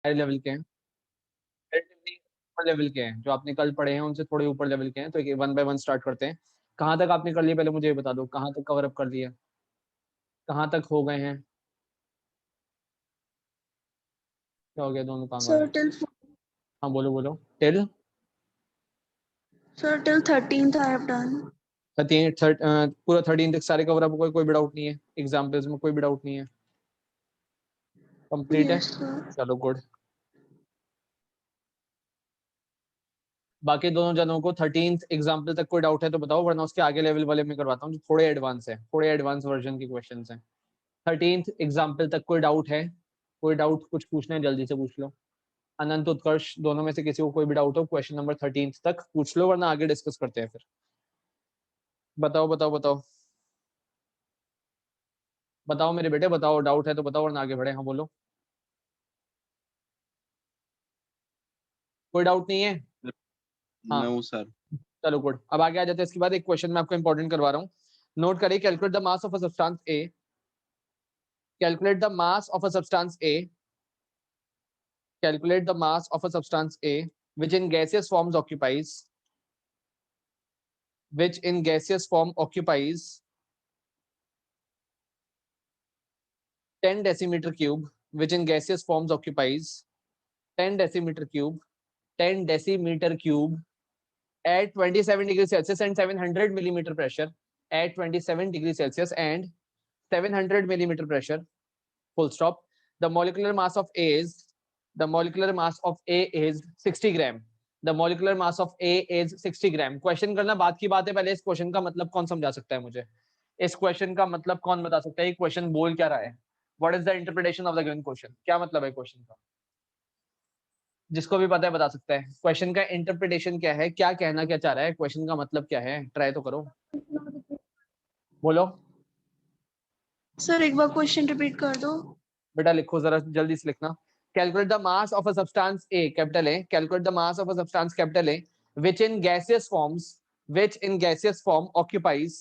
High level के हैं, relatively ऊपर लेवल के हैं, जो आपने कल पढ़े हैं उनसे थोड़े ऊपर लेवल के हैं। तो वन बाय वन स्टार्ट करते हैं। कहाँ तक आपने कर लिया पहले मुझे ये बता दो, कहाँ तक कवर अप कर लिया, कहाँ तक हो गए हैं, क्या हो गया दोनों काम Sir, वाले? हाँ बोलो बोलो। Till till 13th I have done. पूरा 13 तक सारे कवर अप हो गए, कोई भी डाउट नहीं है, एग्जाम्पल्स में कोई भी डाउट नहीं है, कंप्लीट है। Yes, sir. चलो गुड। बाकी दोनों जनों को 13th एग्जाम्पल तक कोई डाउट है तो बताओ, वरना उसके आगे लेवल वाले में करवाता हूँ जो थोड़े एडवांस है, थोड़े एडवांस वर्जन के क्वेश्चन हैं। 13th एग्जाम्पल तक कोई डाउट है? कोई डाउट कुछ पूछना है जल्दी से पूछ लो। अनंत उत्कर्ष दोनों में से किसी को कोई भी डाउट हो क्वेश्चन नंबर 13th तक पूछ लो, वरना आगे डिस्कस करते हैं फिर। बताओ बताओ बताओ बताओ मेरे बेटे बताओ, डाउट है तो बताओ वरना आगे बढ़े। हाँ बोलो, कोई डाउट नहीं है? हाँ नो सर। चलो गुड। अब आगे आ जाते हैं। इसके बाद एक क्वेश्चन मैं आपको इंपॉर्टेंट करवा रहा हूँ, नोट करिए। Calculate the mass of a substance A, calculate the mass of a substance A, calculate the mass of a substance A which in gaseous forms occupies, which in gaseous form occupies 10 decimeter cube, which in gaseous forms occupies 10 decimeter cube, 10 decimeter cube at 27 degrees Celsius and 700 millimeter pressure, at 27 degrees Celsius and 700 millimeter pressure, full stop. The molecular mass of A is, the molecular mass of A is 60 gram. The molecular mass of A is 60 gram. Question करना बात की बात है, पहले इस question का मतलब कौन समझा सकता है मुझे? इस क्वेश्चन का मतलब कौन बता सकता है? ये क्वेश्चन बोल क्या रहा है? What is the interpretation of the given question? क्या मतलब है क्वेश्चन का? जिसको भी पता है बता सकता है। क्वेश्चन का इंटरप्रिटेशन क्या है, क्या कहना क्या चाह रहा है, क्वेश्चन का मतलब क्या है? ट्राई तो करो, बोलो। Sir, एक बार क्वेश्चन रिपीट कर दो। बेटा लिखो जरा जल्दी से लिखना। Calculate the mass of a substance A, capital A, calculate the mass of a substance capital A which in gaseous forms, which in gaseous form occupies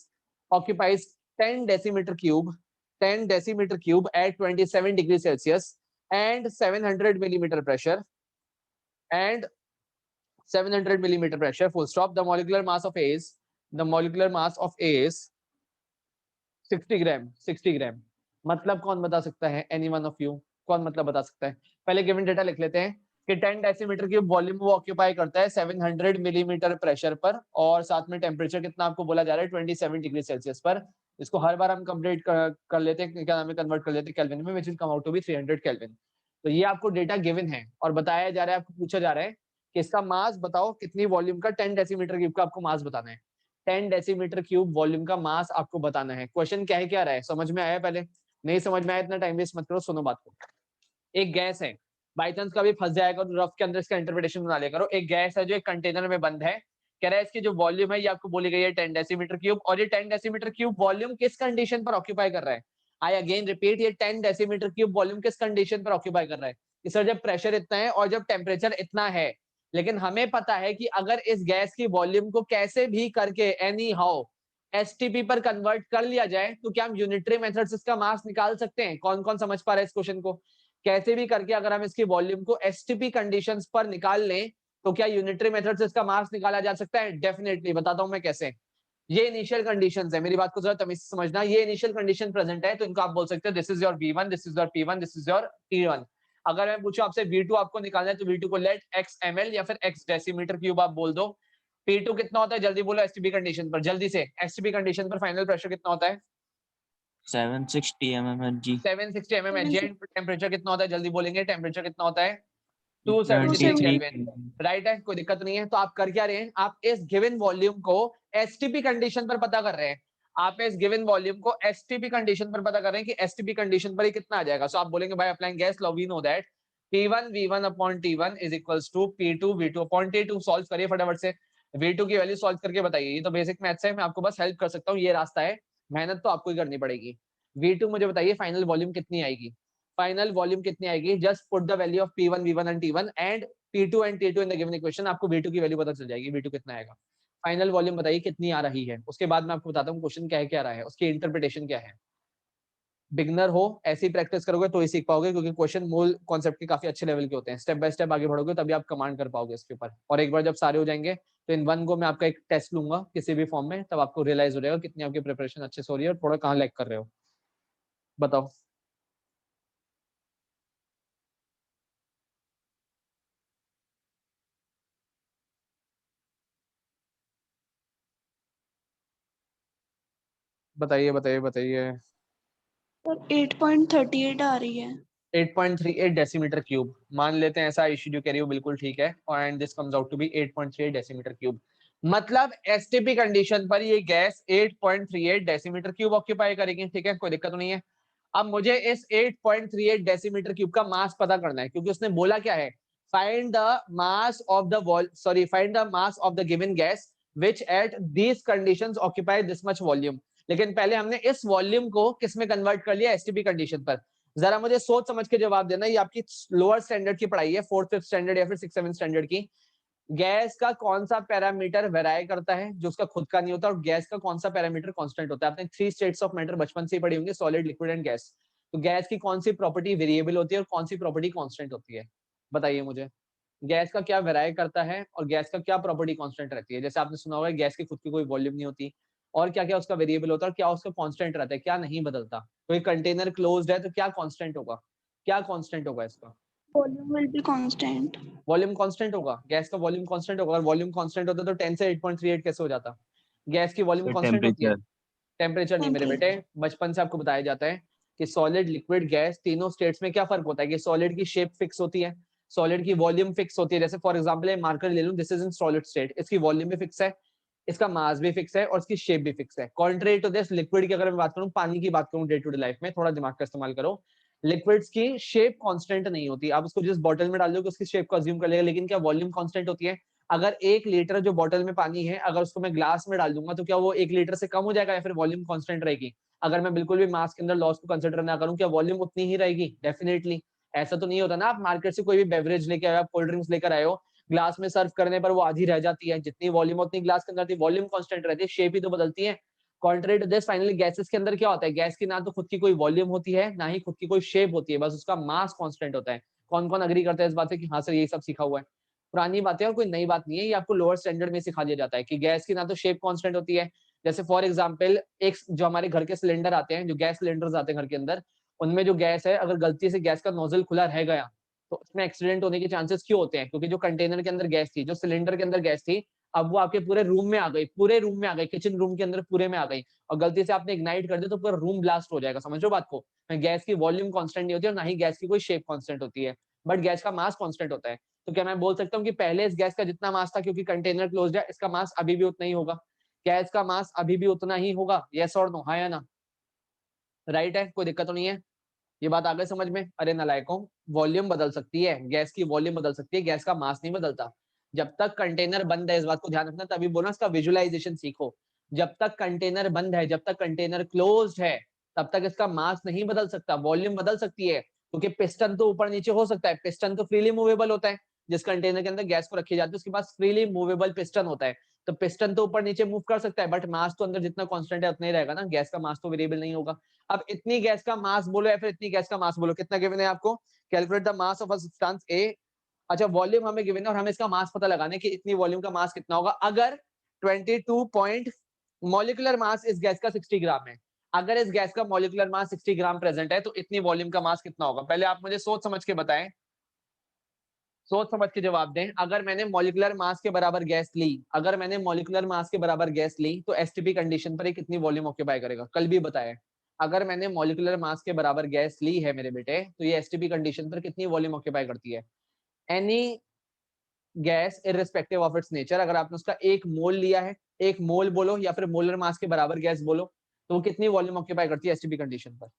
10 decimeter cube, 10 decimeter cube at 27 degrees Celsius and 700 millimeter pressure, and 700 millimeter pressure, full stop. The molecular mass of A is, the molecular mass of A is 60 ग्राम, 60 ग्राम। मतलब कौन बता सकता है? Any one of you, कौन मतलब बता सकता है? पहले गिवन डेटा लिख लेते हैं कि 10 डेसीमीटर की वॉल्यूम वो ऑक्यूपाई करता है 700 मिलीमीटर प्रेशर पर, और साथ में टेम्परेचर कितना आपको बोला जा रहा है? 27 डिग्री सेल्सियस पर। इसको हर बार हम कंप्लीट कर लेते हैं, क्या नाम है, कन्वर्ट कर लेते हैं केल्विन में, which will come out to be 300 kelvin. तो ये आपको डेटा गिवन है और बताया जा रहा है, आपको पूछा जा रहा है कि इसका मास बताओ कितनी वॉल्यूम का, 10 डेसीमीटर क्यूब का आपको मास बताना है। 10 डेसीमीटर क्यूब वॉल्यूम का मास आपको बताना है। क्वेश्चन क्या है, क्या रहा है, समझ में आया? पहले नहीं समझ में आया इतना टाइम वेस्ट मत करो, सुनो बात को। एक गैस है, बाई चांस कभी फंस जाएगा तो रफ के अंदर इसका इंटरप्रिटेशन बना लिया करो। एक गैस है जो एक कंटेनर में बंद है, कह रहा है इसकी जो वॉल्यूम है ये आपको बोली गई है 10 डेसीमीटर क्यूब, और ये 10 डेसीमीटर क्यूब वॉल्यूम किस कंडीशन पर ऑक्यूपाई कर रहा है? आई अगेन रिपीट, ये 10 डेसीमीटर क्यूब वॉल्यूम किस कंडीशन पर ऑक्यूपाई कर रहा है? कि सर जब प्रेशर इतना है और जब टेम्परेचर इतना है। लेकिन हमें पता है कि अगर इस गैस की वॉल्यूम को कैसे भी करके एनी हाउ एसटीपी पर कन्वर्ट कर लिया जाए तो क्या हम यूनिटरी मेथड से इसका मास निकाल सकते हैं? कौन कौन समझ पा रहा है इस क्वेश्चन को? कैसे भी करके अगर हम इसकी वॉल्यूम को एसटीपी कंडीशंस पर निकाल लें तो क्या यूनिटरी मेथड से इसका मास निकाला जा सकता है? डेफिनेटली, बताता हूं मैं कैसे। ये इनिशियल कंडीशंस है, मेरी बात को जरा तमीज से समझना। ये इनिशियल कंडीशन प्रेजेंट है तो इनको आप बोल सकते हो this is your V1, this is your P1, this is your T1। अगर मैं पूछूं आपसे V2 आपको निकालना है तो V2 को लेट x ml या फिर x डेसीमीटर क्यूब आप बोल दो। P2 कितना होता है जल्दी बोलो एसटीपी कंडीशन पर, जल्दी से। एसटीपी कंडीशन पर फाइनल प्रेशर कितना होता है? 760 mmHg। 760 mmHg। एंड टेम्परेचर कितना होता है जल्दी बोलेंगे? टेम्परेचर कितना होता है? 273 273 केल्विन। राइट है, कोई दिक्कत नहीं है। तो आप कर क्या रहे हैं, आप इस गिवन वॉल्यूम को एसटीपी कंडीशन पर पता कर रहे हैं। आप इस गिवन वॉल्यूम को एसटीपी कंडीशन पर पता कर रहे हैं कि एसटीपी कंडीशन पर ये कितना आ जाएगा। सो आप बोलेंगे भाई applying gas law we know that P1 V1 upon T1 is equals to P2 V2 upon T2। Solve करिए फटाफट से, V2 की वैल्यू सॉल्व करके बताइए। ये तो बेसिक मैथ्स है, मैं आपको बस हेल्प कर सकता हूँ, ये रास्ता है, मेहनत तो आपको ही करनी पड़ेगी। V2 मुझे बताइए फाइनल वॉल्यूम कितनी आएगी? फाइनल वॉल्यूम कितनी आएगी? Just put the value of P1 V1 and T1 and P2 and T2 in the given equation, आपको V2 की वैल्यू पता चल जाएगी। V2 कितना आएगा? फाइनल वॉल्यूम बताइए कितनी आ रही है, उसके बाद मैं आपको बताता हूँ क्वेश्चन क्या है, क्या रहा है, उसकी इंटरप्रिटेशन क्या है। बिगनर हो ऐसे ही प्रैक्टिस करोगे तो ही सीख पाओगे, क्योंकि क्वेश्चन मूल कॉन्सेप्ट के काफी अच्छे लेवल के होते हैं। स्टेप बाय स्टेप आगे बढ़ोगे तभी आप कमांड कर पाओगे इसके ऊपर। और एक बार जब सारे हो जाएंगे तो इन वन गो मैं आपका एक टेस्ट लूंगा किसी भी फॉर्म में, तब आपको रियलाइज हो जाएगा कितनी आपकी प्रिपरेशन अच्छे से हो रही है और थोड़ा कहाँ लैग कर रहे हो। बताओ। बताइए बताइए बताइए। सर 8.38 आ रही है। 8.38 डेसीमीटर क्यूब मान लेते हैं, ऐसा इश्यू जो कह रही हो बिल्कुल ठीक है, और and this comes out to be 8.38 decimetre cube. मतलब एसटीपी कंडीशन पर ये गैस 8.38 डेसीमीटर क्यूब ऑक्यूपाई करेगी, ठीक है, कोई दिक्कत नहीं है। अब मुझे इस 8.38 डेसीमीटर क्यूब का मास पता करना है, क्योंकि उसने बोला क्या है, find the mass of the find the mass of the given gas which at these conditions occupy this much volume. लेकिन पहले हमने इस वॉल्यूम को किस में कन्वर्ट कर लिया, एसटीपी कंडीशन पर। जरा मुझे सोच समझ के जवाब देना, ये आपकी लोअर स्टैंडर्ड की पढ़ाई है, 4th 5th स्टैंडर्ड या फिर 6th 7th स्टैंडर्ड की। गैस का कौन सा पैरामीटर वेराई करता है जो उसका खुद का नहीं होता, और गैस का कौन सा पैरामीटर कांस्टेंट होता है। आपने 3 स्टेट्स ऑफ मैटर बचपन से ही पढ़ी होंगे, सॉलिड, लिक्विड एंड गैस। तो गैस की कौन सी प्रॉपर्टी वेरिएबल होती है और कौन सी प्रॉपर्टी कांस्टेंट होती है, बताइए मुझे। गैस का क्या वेराई करता है और गैस का क्या प्रॉपर्टी कांस्टेंट रहती है। जैसे आपने सुना होगा गैस की खुद की कोई वॉल्यूम नहीं होती, और क्या क्या उसका वेरिएबल होता है और क्या उसका कांस्टेंट रहता है, क्या नहीं बदलता। कोई कंटेनर क्लोज्ड है तो क्या कांस्टेंट होगा, क्या कांस्टेंट होगा इसका। Volume will be constant. Volume constant होगा, गैस का वॉल्यूम कांस्टेंट होगा। अगर वॉल्यूम कांस्टेंट होता तो 10 से 8.38 कैसे हो जाता। गैस की वॉल्यूम सर कांस्टेंट होती है। टेम्परेचर। टेम्परेचर नहीं मेरे बेटे, बचपन से आपको बताया जाता है कि सॉलिड, लिक्विड, गैस तीनों स्टेट्स में क्या फर्क होता है कि सॉलिड की शेप फिक्स होती है, सॉलिड की वॉल्यूम फिक्स होती है। जैसे फॉर एग्जांपल मार्कर ले लूं, this is in solid state, इसकी वॉल्यूम भी फिक्स है, इसका मास भी फिक्स है और इसकी शेप भी फिक्स है। कॉन्ट्रेरी टू दिस लिक्विड की अगर मैं बात करूं, पानी की बात करूं, डे टू डे लाइफ में थोड़ा दिमाग का इस्तेमाल करो, लिक्विड्स की शेप कांस्टेंट नहीं होती। आप उसको जिस बॉटल में डाल दोगे उसकी शेप को अज्यूम कर लेगा, लेकिन क्या वॉल्यूम कांस्टेंट होती है। अगर 1 लीटर जो बॉटल में पानी है अगर उसको मैं ग्लास में डाल दूंगा तो क्या वो 1 लीटर से कम हो जाएगा या फिर वॉल्यूम कांस्टेंट रहेगी। अगर मैं बिल्कुल भी मास के अंदर लॉस को कंसिडर ना करूं, क्या वॉल्यूम उतनी ही रहेगी, डेफिनेटली। ऐसा तो नहीं होता ना, आप मार्केट से कोई भी बेवरेज लेके आए, आप कोल्ड ड्रिंक्स लेकर आए हो, ग्लास में सर्व करने पर वो आधी रह जाती है, जितनी वॉल्यूम उतनी ग्लास के अंदर थी, वॉल्यूम कांस्टेंट रहती है, शेप ही तो बदलती है। Contrary to this finally gases के अंदर क्या होता है, गैस की ना तो खुद की कोई वॉल्यूम होती है ना ही खुद की कोई शेप होती है, बस उसका मास कांस्टेंट होता है। कौन कौन अग्री करता है इस बात से कि हाँ सर यही सब सीखा हुआ है। पुरानी बातें और कोई नई बात नहीं है, ये आपको लोअर स्टैंडर्ड में सिखा दिया जाता है कि गैस की ना तो शेप कांस्टेंट होती है। जैसे फॉर एग्जांपल एक जो हमारे घर के सिलेंडर आते हैं, जो गैस सिलेंडर्स आते हैं घर के अंदर, उनमें जो गैस है अगर गलती से गैस का नोजल खुला रह गया तो उसमें एक्सीडेंट होने के चांसेस क्यों होते हैं, क्योंकि जो कंटेनर के अंदर गैस थी, जो सिलेंडर के अंदर गैस थी, अब वो आपके पूरे रूम में आ गई, पूरे रूम में आ गई, किचन रूम के अंदर पूरे में आ गई, और गलती से आपने इग्नाइट कर दिया तो पूरा रूम ब्लास्ट हो जाएगा। समझ लो बात को। गैस की वॉल्यूम कांस्टेंट नहीं होती और ना ही गैस की कोई शेप कांस्टेंट होती है, बट गैस का मास कांस्टेंट होता है। तो क्या मैं बोल सकता हूँ कि पहले इस गैस का जितना मास था, क्योंकि कंटेनर क्लोज्ड है, इसका मास अभी भी उतना ही होगा, गैस का मास अभी भी उतना ही होगा, यस और नो, हाँ या ना। राइट है, कोई दिक्कत तो नहीं है। ये बात आ गई समझ में। अरे नालायकों, वॉल्यूम बदल सकती है, गैस की वॉल्यूम बदल सकती है, गैस का मास नहीं बदलता। जब तक कंटेनर बंद है, इस बात को ध्यान रखना, तभी बोला इसका विजुअलाइजेशन सीखो। जब तक कंटेनर बंद है, जब तक कंटेनर क्लोज्ड है, तब तक इसका मास नहीं बदल सकता, वॉल्यूम बदल सकती है, क्योंकि पिस्टन तो ऊपर नीचे हो सकता है, पिस्टन तो फ्रीली मूवेबल होता है। जिस कंटेनर के अंदर गैस को रखी जाती है उसके पास फ्रीली मूवेबल पिस्टन होता है, तो पिस्टन तो ऊपर नीचे मूव कर सकता है, बट मास तो अंदर जितना कांस्टेंट है उतना ही रहेगा ना, गैस का मास तो वेरिएबल नहीं होगा। अब इतनी गैस का मास बोलो या फिर इतनी गैस का मास बोलो, कितना गिवन है आपको, calculate the mass of a substance A. अच्छा वॉल्यूम हमें गिवन है और हमें इसका मास पता लगाना है कि इतनी वॉल्यूम का मास कितना होगा। अगर 22 पॉइंट मॉलिक्यूलर मास इस गैस का 60 ग्राम है, अगर इस गैस का मॉलिक्यूलर मास 60 ग्राम प्रेजेंट है तो इतनी वॉल्यूम का मास कितना होगा। पहले आप मुझे सोच समझ के बताएं, सोच समझ के जवाब दें। अगर मैंने मॉलिक्यूलर मास के बराबर गैस ली, अगर मैंने मॉलिक्यूलर मास के बराबर गैस ली तो एसटीपी कंडीशन पर ये कितनी वॉल्यूम ऑक्यूपाई करेगा, कल भी बताया। अगर मैंने मॉलिक्यूलर मास के बराबर गैस ली है मेरे बेटे, तो ये एसटीपी कंडीशन पर कितनी वॉल्यूम ऑक्यूपाई करती है। Any gas irrespective of its nature, अगर आपने उसका एक मोल लिया है, एक मोल बोलो या फिर मोलर मास के बराबर गैस बोलो, तो वो कितनी वॉल्यूम ऑक्यूपाई करती है एसटीपी कंडीशन पर।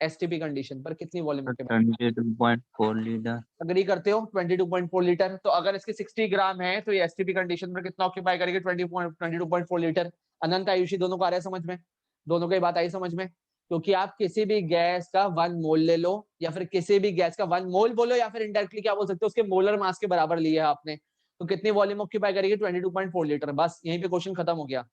एसटीपी कंडीशन पर कितनी वॉल्यूम ऑक्यूपाई। 22.4 लीटर। अग्री करते हो 22.4 लीटर। तो अगर इसके 60 ग्राम है तो ये एसटीपी कंडीशन पर कितना ऑक्यूपाई करेगी, 22.4 लीटर। अनंत आयुषी दोनों को आ रहा है समझ में, दोनों की बात आई समझ में। क्योंकि आप किसी भी गैस का 1 मोल ले लो या फिर किसी भी गैस का 1 मोल बोलो या फिर इनडायरेक्टली क्या बोल सकते हो, उसके मोलर मास के बराबर लिया है आपने, तो कितनी वॉल्यूम ऑक्यूपाई करेगी 22.4 लीटर। बस यहीं पे क्वेश्चन खत्म हो गया।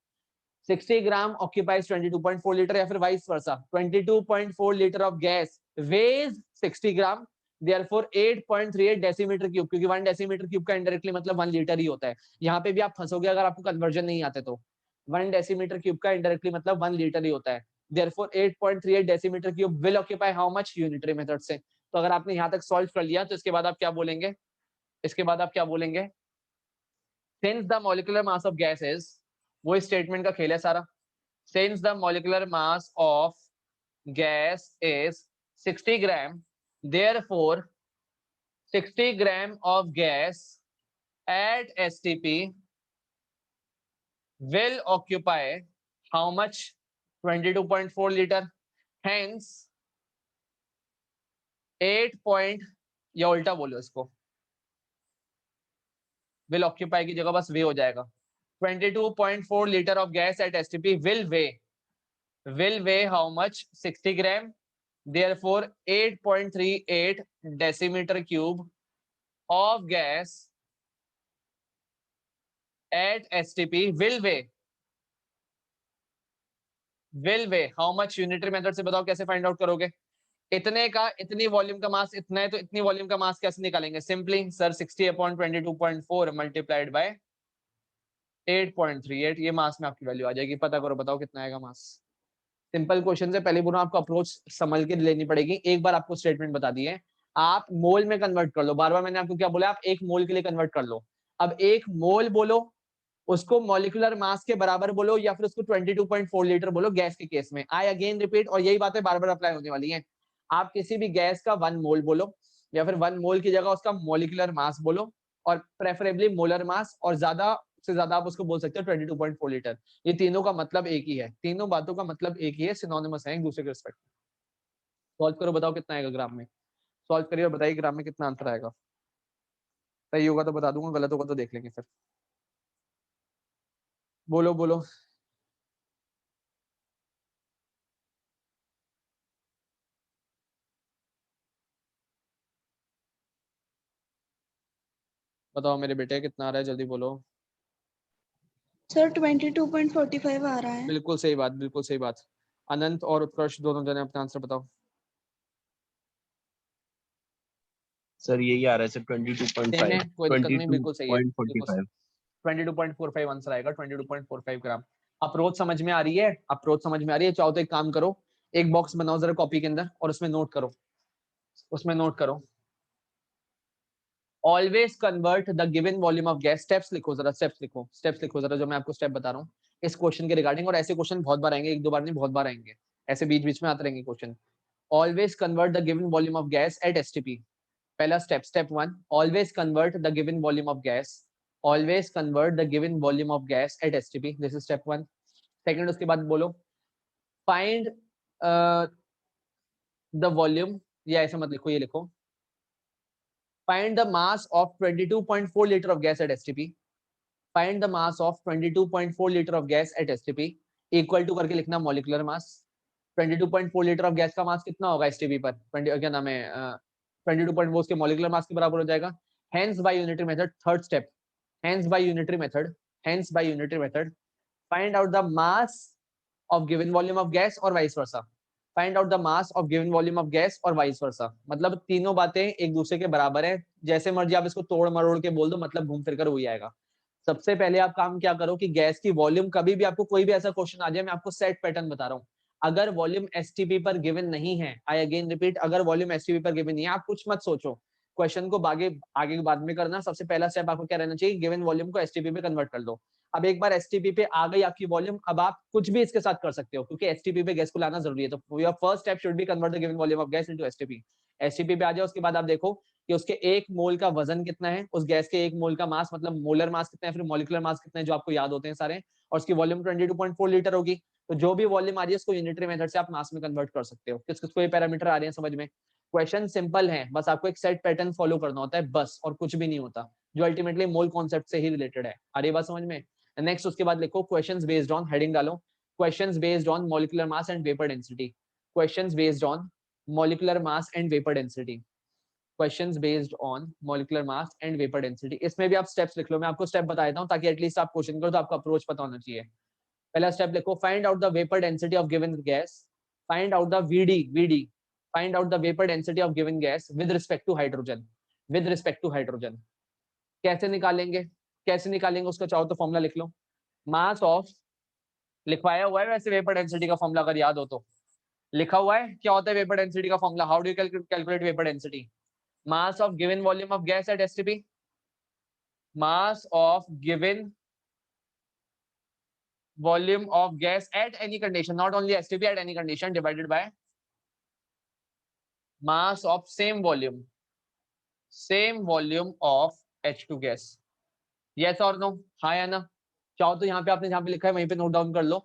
60 ग्राम ऑक्यूपाइज 22.4 लीटर, या फिर vice versa 22.4 litre of gas weighs 60 gram, therefore 8.38 decimetre cube, क्योंकि 1 डेसीमीटर क्यूब का इनडायरेक्टली मतलब 1 लीटर ही होता है। यहाँ पे भी आप फंसोगे अगर आपको कन्वर्जन नहीं आते तो। 1 डेसीमीटर क्यूब का इनडायरेक्टली मतलब 1 लीटर ही होता है। therefore 8.38 decimetre cube will occupy how much unitary method से। तो अगर आपने यहाँ तक सॉल्व कर लिया तो इसके बाद आप क्या बोलेंगे, इसके बाद आप क्या बोलेंगे, since the molecular mass of gas is, वो स्टेटमेंट का खेल है सारा, since the molecular mass of gas is 60 gram, therefore 60 gram of gas at STP will occupy how much, 22.4 liter, hence 8 point, या उल्टा बोलो इसको, will occupy की जगह बस वे हो जाएगा, 22.4 liter of gas at STP will weigh how much, 60 gram, therefore 8.38 decimeter cube of gas at STP will weigh how much, unitary method से बताओ कैसे फाइंड आउट करोगे, इतने का इतनी वॉल्यूम का मास इतना है तो इतनी वॉल्यूम का मास कैसे निकालेंगे, सिंपली सर 60/22.4 मल्टीप्लाइड बाय 8.38, ये मास में आपकी वैल्यू आ जाएगी, पता करो बताओ कितना आएगा मास। सिंपल क्वेश्चन से पहले बोलो आपको अप्रोच समझ के लेनी पड़ेगी। एक बार आपको स्टेटमेंट बता दी है, आप मोल में कन्वर्ट कर लो, बार बार मैंने आपको क्या बोला, आप एक मोल के लिए कन्वर्ट कर लो। अब एक मोल बोलो, उसको मॉलिक्यूलर मास के बराबर बोलो, या फिर उसको 22.4 लीटर बोलो गैस के केस में। आई अगेन रिपीट, और यही बातें बार बार अप्लाई होने वाली हैं। आप किसी भी गैस का 1 मोल बोलो, या फिर 1 मोल की जगह उसका मॉलिक्यूलर मास बोलो, और प्रेफरेबली मोलर मास, और ज्यादा से ज्यादा आप उसको बोल सकते हो 22.4 लीटर। ये तीनों का मतलब एक ही है, तीनों बातों का मतलब एक ही है, सिनोनिमस है एक दूसरे के रिस्पेक्ट। सॉल्व करो बताओ कितना आएगा ग्राम में, सॉल्व करिए और बताइए ग्राम में कितना आंसर आएगा। सही होगा तो बता दूंगा, गलत होगा तो देख लेंगे फिर। बोलो बोलो। बताओ मेरे बेटे कितना आ रहा है, जल्दी बोलो। सर 22.45 आ रहा है। बिल्कुल सही बात, बिल्कुल सही बात। अनंत और उत्कर्ष दोनों जने अपना आंसर बताओ। सर यही आ रहा है सर, सेम है, कोई दिक्कत नहीं, बिल्कुल सही है, बिल्कुल 22.45। 22.45 आंसर आएगा, 22.45 ग्राम। अप्रोच समझ में आ रही है, अप्रोच समझ में आ रही है, चाहो तो एक काम करो, एक बॉक्स बनाओ जरा कॉपी के अंदर और उसमें नोट करो, उसमें नोट करो, always convert the given volume of gas, steps लिखो जरा, स्टेप्स लिखो, स्टेप्स लिखो जरा, जो मैं आपको स्टेप बता रहा हूँ इस क्वेश्चन के रिगार्डिंग। और ऐसे क्वेश्चन बहुत बार आएंगे, एक दो बार नहीं बहुत बार आएंगे, ऐसे बीच बीच में आते रहेंगे question. Always convert the given volume of gas at STP, पहला step, step 1, always convert the given volume of gas, always convert the given volume of gas at STP, this is step 1। Second, उसके बाद बोलो find the volume, या ऐसे मत लिखो, ये लिखो find the mass of 22.4 liter of gas at STP, find the mass of 22.4 liter of gas at STP, equal to करके लिखना molecular mass. 22.4 litre of gas का मास कितना होगा एसटीपी पर, 20 क्या नाम है 22 वो उसके मॉलिक्यूलर मास के बराबर हो जाएगा। Hence by unitary method, third step, hence by unitary method, hence by unitary method find out the mass of given volume of gas और vice versa, find out the mass of given volume of gas और vice versa, मतलब तीनों बातें एक दूसरे के बराबर है, जैसे मर्जी आप इसको तोड़ मरोड़ के बोल दो, मतलब घूम फिर कर वही आएगा। सबसे पहले आप काम क्या करो कि गैस की वॉल्यूम, कभी भी आपको कोई भी ऐसा क्वेश्चन आ जाए, मैं आपको सेट पैटर्न बता रहा हूँ, अगर वॉल्यूम एसटीपी पर गिवन नहीं है, आई अगेन रिपीट, अगर वॉल्यूम एसटीपी पर गिवन नहीं है, आप कुछ मत सोचो, क्वेश्चन को आगे आगे बाद में करना, सबसे पहला स्टेप आपको क्या रहना चाहिए, गिवन वॉल्यूम को एसटीपी में कन्वर्ट कर दो। अब एक बार एसटीपी पे आ गई आपकी वॉल्यूम, अब आप कुछ भी इसके साथ कर सकते हो, क्योंकि एसटीपी पे गैस को लाना जरूरी है, तो your first step should be convert the given volume of gas into STP. STP पे आ जाओ, उसके बाद आप देखो कि उसके एक मोल का वजन कितना है, उस गैस के एक मोल का मास मतलब मोलर मास कितना है, फिर मॉलिक्यूलर मास कितना है, जो आपको याद होते हैं सारे, और उसकी वॉल्यूम 22.4 लीटर होगी। तो जो भी वॉल्यूम आ रही है उसको यूनिटरी मेथड से आप मास में कन्वर्ट कर सकते हो। किस किस को ये पैरामीटर आ रहे हैं समझ में? क्वेश्चन सिंपल है, बस आपको एक सेट पैटर्न फॉलो करना होता है बस, और कुछ भी नहीं होता, जो अल्टीमेटली मोल कॉन्सेप्ट से ही रिलेटेड है। आ रही बात समझ में? नेक्स्ट उसके बाद लिखो क्वेश्चंस बेस्ड ऑन, हेडिंग डालो questions based on molecular mass and vapour density, questions based on molecular mass and vapour density, questions based on molecular mass and vapour density. इसमें भी आप स्टेप्स लिख लो, मैं आपको स्टेप बता देता हूं ताकि एटलीस्ट आप क्वेश्चन करो तो आपको अप्रोच पता होना चाहिए। पहला स्टेप लिखो, find out the vapour density of given gas, find out the VD, find out the vapour density of given gas with respect to hydrogen, with respect to hydrogen. कैसे निकालेंगे, कैसे निकालेंगे उसका चाहो तो फॉर्मूला लिख लो, मास ऑफ, लिखवाया हुआ है वैसे वेपर डेंसिटी का फॉर्मूला अगर याद हो तो, लिखा हुआ है क्या होता है वेपर डेंसिटी का formula, how do you calculate vapour density, mass of given volume of gas at STP, mass of given volume of gas at any condition, not only STP, at any condition, divided by mass of same volume of H2 gas. Yes or no? हाँ या ना? चाहो तो यहाँ पे आपने जहाँ पे लिखा है वहीं पे नोट डाउन कर लो।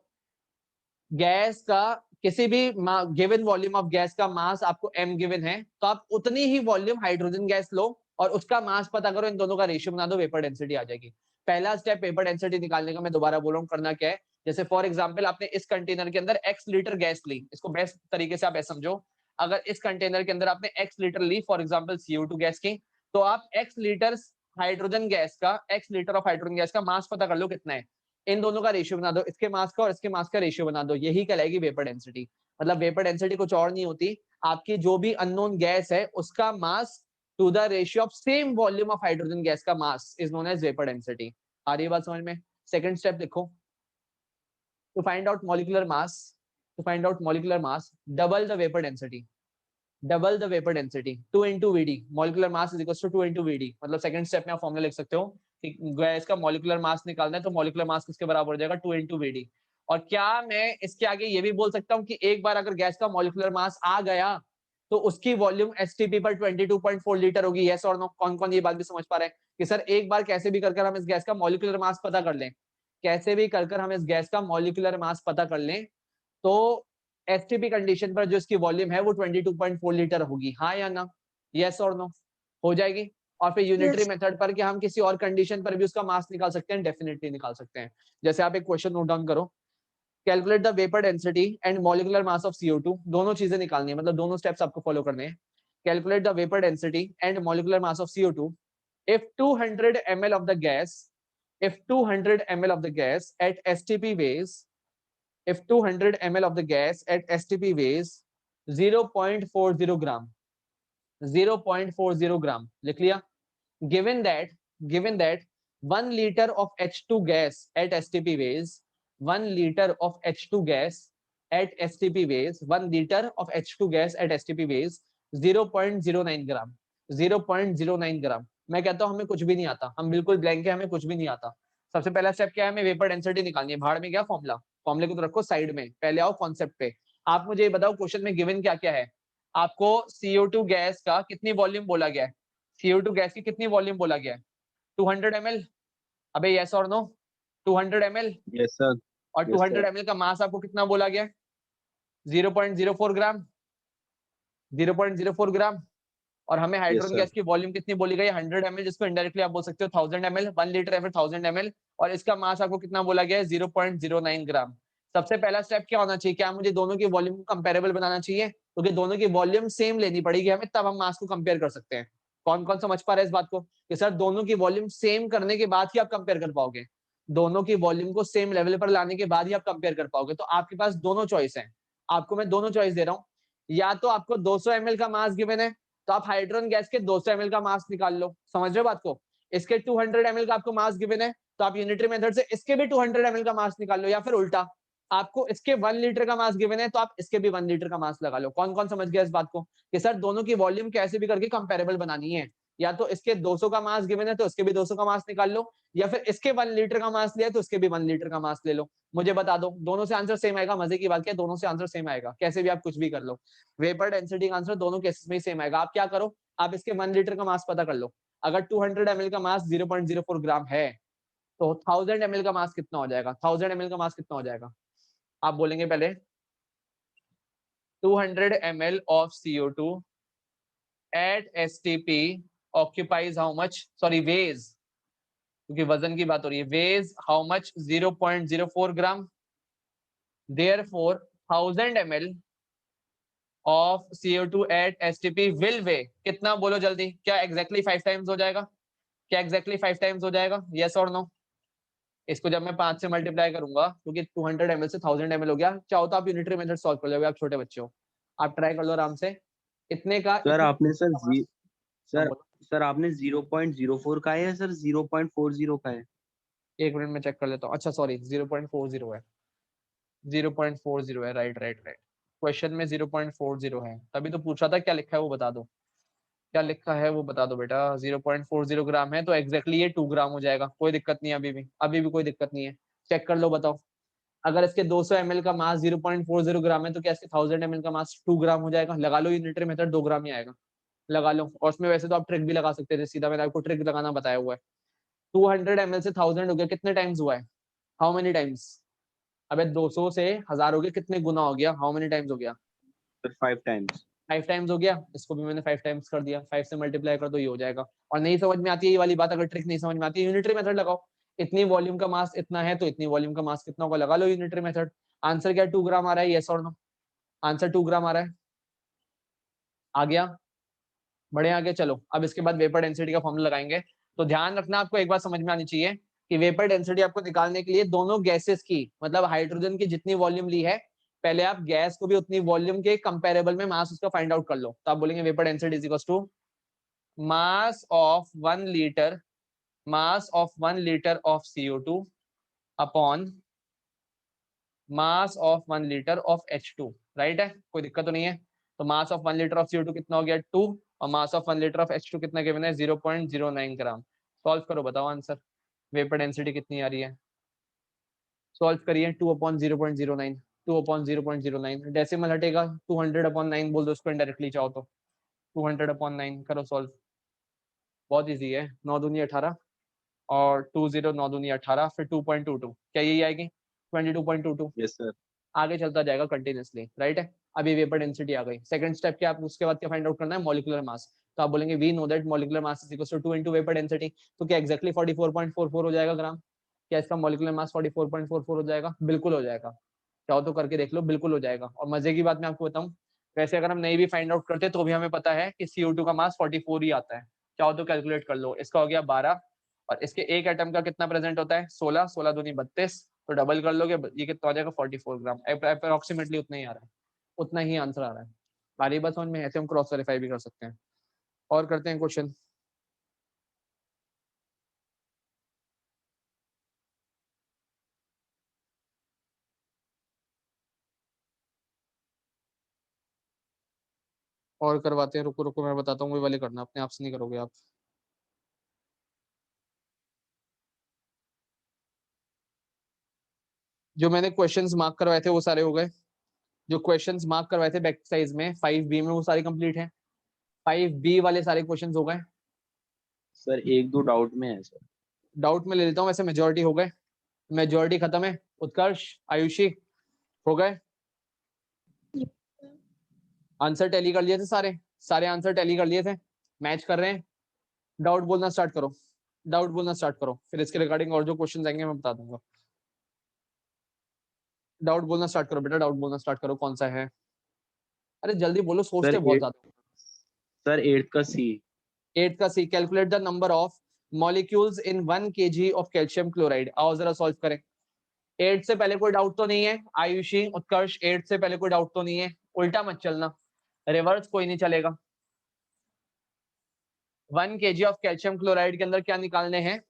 गैस का किसी भी गिवन वॉल्यूम ऑफ गैस का मास आपको m गिवन है, तो आप उतनी ही वॉल्यूम हाइड्रोजन गैस लो और उसका मास पता करो, इन दोनों का रेशियो बना दो, वेपर डेंसिटी आ जाएगी। पहला स्टेप वेपर डेंसिटी निकालने का, मैं दोबारा बोल रहा हूँ, करना क्या है, जैसे फॉर एग्जांपल आपने इस कंटेनर के अंदर x लीटर गैस ली, इसको बेस्ट तरीके से आप ऐसे समझो, अगर इस कंटेनर के अंदर आपने x लीटर ली फॉर एग्जांपल CO2 गैस की, तो आप x लीटर हाइड्रोजन गैस का, x litre of hydrogen gas का मास पता कर लो कितना है, इन दोनों का रेशियो बना दो, इसके मास का और इसके मास का रेशियो बना दो, यही कहलाएगी वेपर डेंसिटी। मतलब वेपर डेंसिटी कुछ और नहीं होती, आपकी जो भी अननोन गैस है उसका mass to the ratio of same volume of hydrogen gas का mass is known as vapour density. आ रही बात समझ में? सेकंड स्टेप लिखो, to find out molecular mass, to find out molecular mass, double the vapour density, double the vapour density, 2 into Vd, molecular mass is equal to 2 into Vd। मतलब second step में आप formula लिख सकते हो कि gas का molecular mass निकालना है तो मॉलिक्यूलर मास किसके बराबर हो जाएगा, 2 into Vd। और क्या मैं इसके आगे ये भी बोल सकता हूँ कि एक बार अगर गैस का मॉलिक्यूलर मास आ गया तो उसकी वॉल्यूम एसटीपी पर 22.4 लीटर होगी, यस और नो? कौन कौन ये बात भी समझ पा रहे हैं कि सर एक बार कैसे भी कर हम इस गैस का मॉलिक्यूलर मास पता कर लें, कैसे भी कर हम इस गैस का मॉलिक्यूलर मास पता कर लें तो एसटीपी कंडीशन पर जो इसकी वॉल्यूम है वो 22.4 लीटर होगी, हाँ या ना? यस और नो? हो जाएगी। और फिर यूनिटरी Yes. मेथड पर कि हम किसी और कंडीशन पर भी उसका मास निकाल सकते हैं, डेफिनेटली निकाल सकते हैं। जैसे आप एक क्वेश्चन नोट डाउन करो, calculate the vapour density and molecular mass of CO2, दोनों चीजें निकालनी है, मतलब दोनों स्टेप्स आपको फॉलो करने हैं। Calculate the vapour density and molecular mass of CO2 if 200 ml of the gas, if 200 ml of the gas at STP weighs, if 200 ml of the gas at STP weighs 0.40 gram, 0.40 gram, लिख लिया। given that 1 liter of H2 gas at STP weighs 1 liter of H2 gas at STP weighs 1 liter of H2 gas at STP weighs 0.09 ग्राम, 0.09 ग्राम। मैं कहता हूं हमें कुछ भी नहीं आता, हम बिल्कुल ब्लैंक है, हमें कुछ भी नहीं आता। सबसे पहला स्टेप क्या है, हमें वेपर डेंसिटी निकालनी है। भाड़ में क्या फॉर्मूला, फॉर्मूले को तो रखो साइड में, पहले आओ कॉन्सेप्ट पे। आप मुझे ये बताओ क्वेश्चन में गिवन क्या क्या है, आपको CO2 गैस का कितनी वॉल्यूम बोला गया है, CO2 गैस की कितनी वॉल्यूम बोला गया है, 200 ml। अबे यस और नो? 200 ml। Yes sir. और 200 ml का मास आपको कितना बोला गया, 0.04 ग्राम, 0.04 ग्राम। और हमें हाइड्रोजन गैस की वॉल्यूम कितनी बोली गई, 100 ml, जिसको इनडायरेक्टली आप बोल सकते हो 1000 ml, 1 लीटर या फिर 1000 ml। और इसका मास आपको कितना बोला गया है, 0.09 ग्राम। सबसे पहला स्टेप क्या होना चाहिए, क्या मुझे दोनों की वॉल्यूम को कंपेरेबल बनाना चाहिए, क्योंकि दोनों की वॉल्यूम सेम लेनी पड़ेगी हमें, तब हम मास को कंपेयर कर सकते हैं। कौन कौन समझ पा रहे हैं इस बात को कि सर दोनों की वॉल्यूम सेम करने के बाद ही आप कंपेयर कर पाओगे, दोनों की वॉल्यूम को सेम लेवल पर लाने के बाद ही आप कंपेयर कर पाओगे। तो आपके पास दोनों चॉइस है, आपको मैं दोनों चॉइस दे रहा हूँ। या तो आपको 200 ml का मास गिवन है तो आप हाइड्रोजन गैस के 200 ml का मास निकाल लो, समझ रहे हो बात को। इसके 200 ml का आपको मास गिवन है तो आप यूनिटरी मेथड से इसके भी 200 ml का मास निकाल लो, या फिर उल्टा आपको इसके 1 लीटर का मास गिवन है तो आप इसके भी 1 लीटर का मास लगा लो। कौन कौन समझ गया इस बात को कि सर दोनों की वॉल्यूम कैसे भी करके कंपेरेबल बनानी है, या तो इसके 200 का मास गिवन है तो इसके भी 200 का मास निकाल लो, या फिर इसके 1 लीटर का मास लिया तो इसके भी 1 लीटर का मास ले लो। मुझे बता दो, दोनों से आंसर सेम आएगा। मजे की बात क्या है, दोनों से आंसर सेम आएगा, कैसे भी आप कुछ भी कर लो, वेपर डेंसिटी का आंसर दोनों केसेस में सेम आएगा। आप क्या करो, आप इसके 1 लीटर का मास पता कर लो। अगर 200 ml का मास 0.04 ग्राम है तो 1000 ml का मास कितना हो जाएगा, 1000 ml का मास कितना हो जाएगा, आप बोलेंगे पहले 200 ml of CO2 at STP occupies how much, sorry weighs, क्योंकि वजन की बात हो रही है, weighs how much, 0.04 gram. therefore 1000 ml of CO2 at STP will weigh कितना, बोलो जल्दी, क्या exactly 5 times हो जाएगा, क्या exactly 5 times हो जाएगा, yes or no? इसको जब मैं 5 से मल्टीप्लाई करूंगा, क्योंकि 200 ml से 1000 ml हो गया, चाहो तो आप यूनिटरी मेथड सॉल्व कर लोगे, आप छोटे बच्चे हो, आप ट्राई कर लो आराम से। इतने का सर आपने सर हाँ, सर बोलो। सर आपने 0.04 का है या सर 0.40 का है? 1 मिनट में चेक कर लेता हूँ। अच्छा सॉरी, 0.40 है, 0.40 है, राइट राइट राइट। क्वेश्चन में 0.40 है, तभी तो पूछा था क्या लिखा है वो बता दो, क्या लिखा है वो बता दो बेटा। 0.40 ग्राम है तो एग्जैक्टली ये 2 ग्राम हो जाएगा, कोई दिक्कत नहीं है, अभी भी कोई दिक्कत नहीं है। चेक कर लो, बताओ। अगर इसके 200 ml का मास 0.40 ग्राम है तो क्या इसके 1000 ml का मास 2 ग्राम हो जाएगा? लगा लो, यूनिटरी मेथड 2 ग्राम ही आएगा, लगा लो। और उसमें वैसे तो आप ट्रिक भी लगा सकते थे, सीधा मैंने आपको ट्रिक लगाना बताया हुआ है। 200 ml से 1000 हो गया, कितने टाइम्स हुआ है? How many times? अबे 200 से 1000 हो गया, कितने गुना हो गया? हाउ मेनी टाइम्स हो गया? Sir 5 times. 5 टाइम्स हो गया। इसको भी मैंने 5 टाइम्स कर दिया, 5 से मल्टीप्लाई कर दो, ये हो जाएगा। और नहीं समझ में आती है ये वाली बात, अगर ट्रिक नहीं समझ में आती है, यूनिटरी मेथड लगाओ। इतनी वॉल्यूम का मास इतना है तो इतनी वॉल्यूम का मास कितना होगा, लगा लो यूनिटरी मेथड। आंसर क्या 2 ग्राम आ रहा है, यस और नो? आंसर 2 ग्राम आ रहा है, आ गया, बड़े आगे। चलो अब इसके बाद वेपर डेंसिटी का फॉर्मूला लगाएंगे। तो ध्यान रखना, आपको एक बात समझ में आनी चाहिए कि वेपर डेंसिटी आपको निकालने के लिए दोनों गैसेस की, मतलब हाइड्रोजन की जितनी वॉल्यूम ली है, पहले आप गैस को भी उतनी वॉल्यूम के कंपेरेबल में मास उसका फाइंड आउट कर लो। तो आप बोलेंगे vapour density is equals to mass of 1 litre, mass of 1 litre of CO2 upon mass of 1 litre of H2। Right है, कोई दिक्कत तो नहीं है? तो मास ऑफ 1 लीटर ऑफ CO2 कितना हो गया? 2, और मास ऑफ 1 लीटर ऑफ H2 कितना गिवन है? 0.09 ग्राम। सॉल्व करो, बताओ आंसर। वेपर डेंसिटी कितनी आ रही है? सॉल्व करिए। 2/0.09, 2/0.09, डेसिमल हटेगा, 200/9 बोल दो उसको इनडायरेक्टली चाहो तो। 200/9 करो सॉल्व, बहुत इजी है। 9 दूनी 18 और 20 9 दूनी 18, फिर 2.22, क्या यही आएगी? 22.22। Yes sir. आगे चलता जाएगा कंटिन्यूसली, राइट है। अभी वेपर डेंसिटी आ गई। सेकंड स्टेप क्या, आप उसके बाद क्या फाइंड आउट करना है? Molecular mass. तो आप बोलेंगे we know that molecular mass is equal to 2 into vapour density. तो क्या एग्जैक्टली 44.44 हो जाएगा ग्राम? क्या इसका मॉलिक्यूलर मास 44.44 हो जाएगा? बिल्कुल हो जाएगा, चाहो तो करके देख लो, बिल्कुल हो जाएगा। और मजे की बात मैं आपको बताऊं, वैसे अगर हम नहीं भी फाइंड आउट करते तो भी हमें पता है कि CO2 का मास 44 ही आता है। चाहो तो कैलकुलेट कर लो, इसका हो गया 12, और इसके एक एटम का कितना प्रेजेंट होता है? 16, 16 दूनी 32, तो डबल कर लोगे, ये कितना हो जाएगा? 44 ग्राम। अप्रोक्सीमेटली उतना ही आ रहा है, उतना ही आंसर आ रहा है। बारी बात समझ में, ऐसे हम क्रॉस वेरीफाई भी कर सकते हैं। और करते हैं क्वेश्चन। और करवाते हैं, रुको रुको मैं बताता हूँ, वही वाले करना, अपने आप से नहीं करोगे आप। जो मैंने क्वेश्चंस मार्क करवाए थे वो सारे हो गए। जो क्वेश्चंस मार्क करवाए थे बैक साइज में 5B में, वो सारे कंप्लीट हैं। 5B वाले सारे क्वेश्चंस हो गए। सर एक दो डाउट में है सर। डाउट में ले लेता हूँ, वैसे मेजोरिटी हो गए, मेजोरिटी खत्म है। उत्कर्ष, आयुषी, हो गए? आंसर टैली कर लिए थे सारे, सारे आंसर टैली कर लिए थे, मैच कर रहे हैं। डाउट बोलना स्टार्ट करो, डाउट बोलना स्टार्ट करो, फिर इसके रिगार्डिंग और जो क्वेश्चन आएंगे मैं बता दूंगा। डाउट बोलना स्टार्ट करो बेटा, डाउट बोलना स्टार्ट करो, कौन सा है? अरे जल्दी बोलो, सर सोचते बहुत ज्यादा। सर 8th का C। 8 का C, calculate the number of molecules in 1 kg of calcium chloride. आओ जरा सॉल्व करें। 8 से पहले कोई डाउट तो नहीं है? आयुषी, उत्कर्ष, 8 से पहले कोई डाउट तो नहीं है? उल्टा मत चलना, रिवर्स कोई नहीं चलेगा। 1 kg ऑफ कैल्शियम क्लोराइड के अंदर क्या निकालने हैं?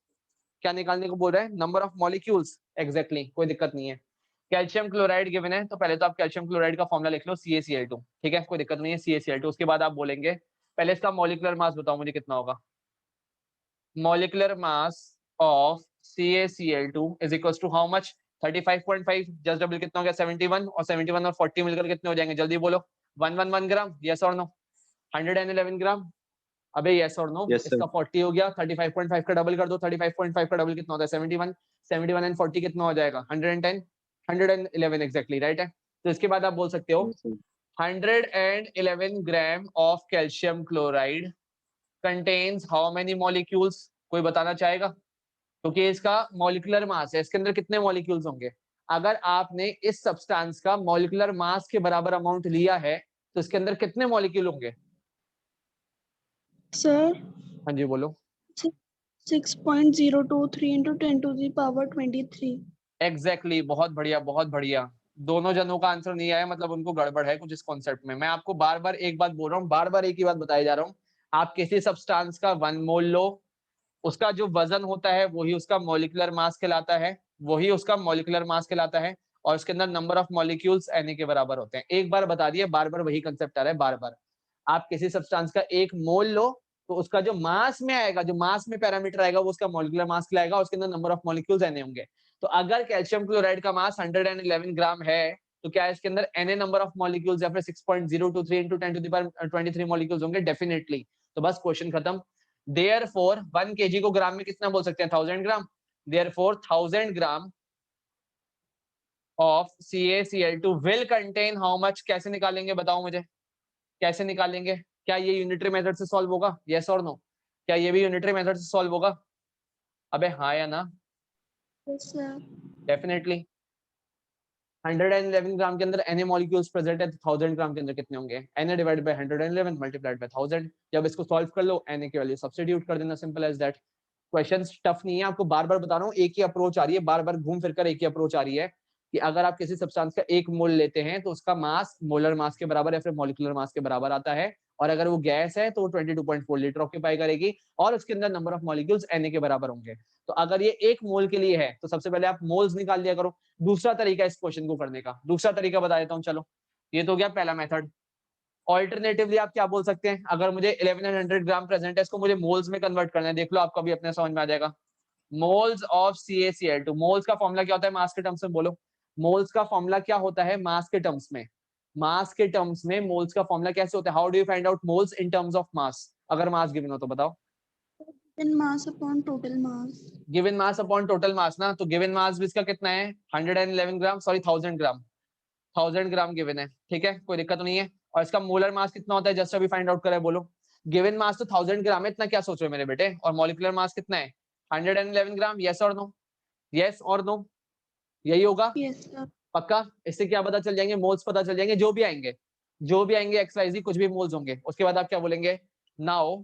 क्या निकालने को बोल रहे हैं? नंबर ऑफ मॉलिक्यूल्स, एग्जैक्टली, कोई दिक्कत नहीं है। कैल्शियम क्लोराइड गिवन है तो पहले तो आप कैल्शियम क्लोराइड का फॉर्मूला लिख लो, CaCl2, ठीक है, कोई दिक्कत नहीं है, CaCl2। उसके बाद आप बोलेंगे पहले इसका मॉलिक्यूलर मास बताओ मुझे कितना होगा। Molecular mass of CaCl2 is equal to how much? 35.5, just double कितना हो गया? 71, और 71 और 40 मिलकर कितने हो जाएंगे? जल्दी बोलो। 111 ग्राम, यस और नो? 111 ग्राम, अबे यस और नो? Yes sir. इसका 40 हो गया, 35.5 का डबल कर दो, 35.5 का डबल कितना होता है? 71, 71 एंड 40 कितना हो जाएगा? 110, 111 एग्जैक्टली, राइट है। तो इसके बाद आप बोल सकते हो yes sir. 111 gram of calcium chloride contains how many molecules? कोई बताना चाहेगा? क्योंकि इसका मॉलिक्यूलर मास है, इसके अंदर कितने मॉलिक्यूल्स होंगे? अगर आपने इस सब्सटेंस का मॉलिक्यूलर मास के बराबर अमाउंट लिया है तो इसके अंदर कितने मॉलिक्यूल होंगे? सर हाँ जी बोलो। 6.023 into 10 to the power 23. Exactly बहुत बढ़िया बहुत बढ़िया। दोनों जनों का आंसर नहीं आया, मतलब उनको गड़बड़ है कुछ इस कॉन्सेप्ट में। मैं आपको बार बार एक बात बोल रहा हूँ, बार बार एक ही बात बताई जा रहा हूँ। आप किसी सब्सटेंस का 1 मोल लो, उसका जो वजन होता है वही उसका मॉलिक्यूलर मास कहलाता है, वही उसका मॉलिक्यूलर मास कहलाता है, और उसके अंदर नंबर ऑफ मॉलिक्यूल्स Na के बराबर होते हैं। एक बार बता दिए, बार बार वही कंसेप्ट आ रहा है बार बार। आप किसी सब्सटेंस का 1 मोल लो तो उसका जो मास में आएगा, जो मास में पैरामीटर आएगा वो उसका मॉलिक्यूलर मास कहलाएगा, उसके अंदर नंबर ऑफ मॉलिक्यूल्स Na होंगे। तो अगर कैल्शियम क्लोराइड का मास 111 ग्राम है तो क्या इसके अंदर Na नंबर ऑफ मॉलिक्यूल्स या फिर 6.023 into 10 to the power 23 molecules होंगे? डेफिनेटली। तो बस क्वेश्चन खत्म। Therefore 1 kg को ग्राम में कितना बोल सकते हैं? 1000 ग्राम। Therefore 1000 gram of CaCl2 will contain how much? कैसे निकालेंगे बताओ मुझे, कैसे निकालेंगे? क्या ये यूनिटरी मेथड से सॉल्व होगा? यस और नो? क्या ये भी यूनिटरी मेथड से सॉल्व होगा? अबे हाँ या ना? Yes, sir. डेफिनेटली। 111 ग्राम के अंदर Na मॉलिक्यूल्स प्रेजेंट है, तो 1000 ग्राम के अंदर कितने होंगे? Na divided by 111 multiplied by 1000। जब इसको सॉल्व कर लो Na की वैल्यू सब्स्टिट्यूट कर देना, simple as that. Question tough नहीं है, आपको बार बार बता रहा हूँ, एक ही अप्रोच आ रही है, बार बार घूम फिर कर एक ही अप्रोच आ रही है कि अगर आप किसी सब्सटेंस का 1 मोल लेते हैं तो उसका मास मोलर मास के बराबर या फिर मॉलिक्यूलर मास के बराबर आता है, और अगर वो गैस है तो वो 22.4 लीटर ऑक्यूपाई करेगी और उसके अंदर नंबर ऑफ मॉलिक्यूल्स Na के बराबर होंगे। तो अगर ये 1 मोल के लिए है तो सबसे पहले आप मोल्स निकाल लिया करो। दूसरा तरीका इस क्वेश्चन को करने का, दूसरा तरीका बता देता हूँ। चलो, ये तो गया पहला मेथड। ऑल्टरनेटिवली आप क्या बोल सकते हैं? अगर मुझे 1100 ग्राम प्रेजेंट है, इसको मुझे मोल्स में कन्वर्ट करना है, देख लो आपको भी अपने समझ में आ जाएगा। मोल्स ऑफ CaCl2, मोल्स का फॉर्मूला क्या होता है मास के टर्म्स में? बोलो, मोल्स का फॉर्मूला क्या होता है मास के टर्म्स में? मास के टर्म्स में मोल्स का फॉर्मूला कैसे होता है? How do you find out moles in terms of mass? अगर मास गिवन हो तो बताओ। Then mass upon total mass. Given mass upon total mass ना, तो गिवन मास भी इसका कितना है? 111 ग्राम, सॉरी 1000 ग्राम। 1000 ग्राम गिवन है, ठीक है, कोई दिक्कत नहीं है। और इसका मोलर मास कितना होता है? जस्ट अभी फाइंड आउट करा है, बोलो। गिवन मास तो 1000 ग्राम है, इतना क्या सोच रहे हो मेरे बेटे? और मॉलिक्यूलर मास कितना है? 111 ग्राम। यस और नो? यस और नो? यही होगा Yes, sir. पक्का? इससे क्या पता चल जाएंगे? मोल्स पता चल जाएंगे, जो भी आएंगे, जो भी आएंगे XYZ कुछ भी मोल्स होंगे। उसके बाद आप क्या बोलेंगे? Now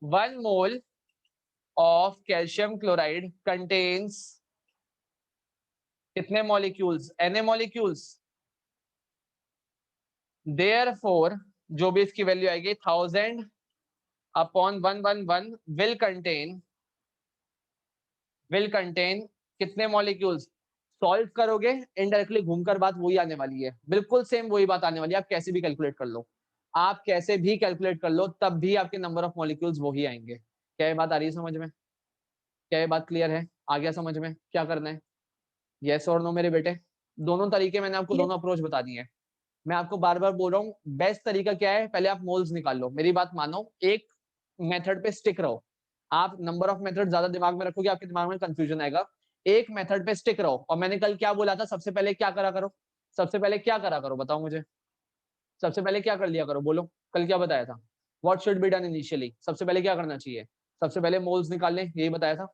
1 mole of calcium chloride contains कितने मॉलिक्यूल्स? Na molecules. देयरफॉर जो भी इसकी वैल्यू आएगी 1000 अपॉन 111 विल कंटेन कितने मॉलिक्यूल्स? सॉल्व करोगे इनडायरेक्टली घूमकर बात वही आने वाली है, बिल्कुल सेम वही बात आने वाली है। आप कैसे भी कैलकुलेट कर लो, आप कैसे भी कैलकुलेट कर लो, तब भी आपके नंबर ऑफ मॉलिक्यूल्स वही आएंगे। क्या ये बात आ रही है समझ में? क्या ये बात क्लियर है? आ गया समझ में क्या करना है? यस और नो मेरे बेटे? दोनों तरीके मैंने आपको, Yes. दोनों अप्रोच बता दिए हैं। मैं आपको बार बार बोल रहा हूँ, बेस्ट तरीका क्या है? पहले आप मोल्स निकाल लो, मेरी बात मानो, एक मेथड पे स्टिक रहो। आप नंबर ऑफ मेथड ज्यादा दिमाग में रखोगे, आपके दिमाग में कंफ्यूजन आएगा। एक मेथड पे स्टिक रहो। और मैंने कल क्या बोला था? सबसे पहले क्या करा करो? सबसे पहले क्या करा करो बताओ मुझे? सबसे पहले क्या कर लिया करो? बोलो, कल क्या बताया था? What should be done initially? सबसे पहले क्या करना चाहिए? सबसे पहले मोल्स निकाल लें, यही बताया था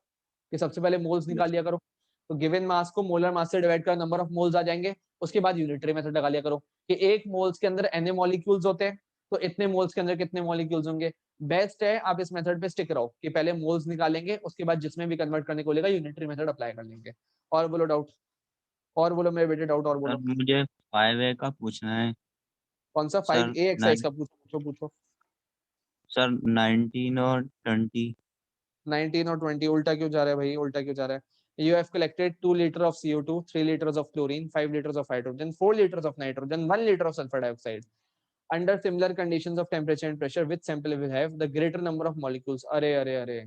कि सबसे पहले मोल्स निकाल लिया करो। तो गिवन मास को मोलर मास से डिवाइड कर नंबर ऑफ मोल्स आ जाएंगे। उसके बाद यूनिटरी मेथड लगा लिया करो कि एक मोल्स के अंदर Na मॉलिक्यूल्स होते हैं, तो इतने मोल्स के अंदर कितने मॉलिक्यूल्स होंगे। बेस्ट है आप इस मेथड पे स्टिक रहो कि पहले मोल्स निकालेंगे, उसके बाद जिसमें भी कन्वर्ट करने को लेगा यूनिटरी मेथड अप्लाई कर लेंगे। और बोलो डाउट, और बोलो मेरे बेटे डाउट, और सर बोलो। मुझे 5A का पूछना है। कौन सा? सर 5A एक्सरसाइज का पूछो पूछो पूछो। सर 19 और 20। 19 और 20 उल्टा क्यों जा रहा है भाई? उल्टा क्यों जा रहा है? You have collected 2 liters of CO2, 3 liters of chlorine, 5 liters of hydrogen, 4 liters of nitrogen, 1 liter of sulfur dioxide. Under similar conditions of temperature and pressure, which sample will have the greater number of molecules? अरे अरे अरे,